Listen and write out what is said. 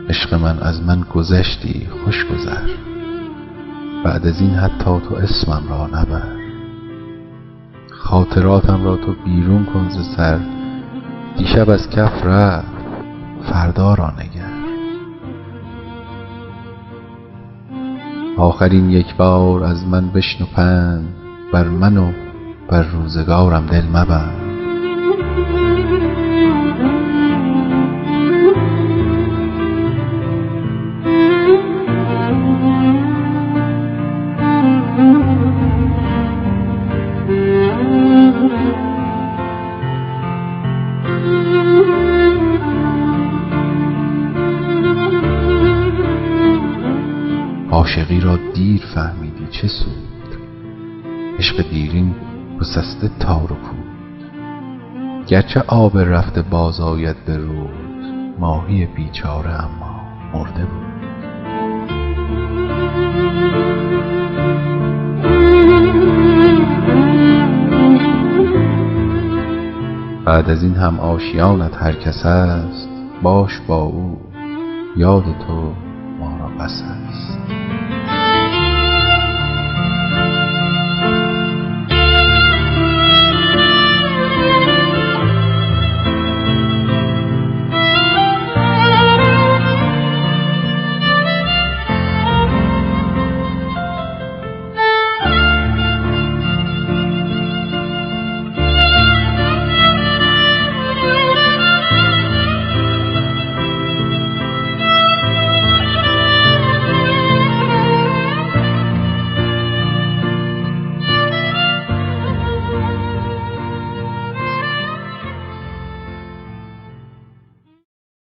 عشق من از من گذشتی خوش گذر، بعد از این حتی تو اسمم را نبر. خاطراتم را تو بیرون کن ز سر، دیشب از کف رفت فردا را نگر. آخرین یک بار از من بشنو پند، بر من و بر روزگارم دل مبند. عاشقی را دیر فهمیدی چه سود، عشق دیرین گسسته تار و پود. گرچه آب رفته باز آید به رود، ماهی بیچاره اما مرده بود. بعد از این هم آشیانت هر کس است، باش با او یاد تو ما را بس است.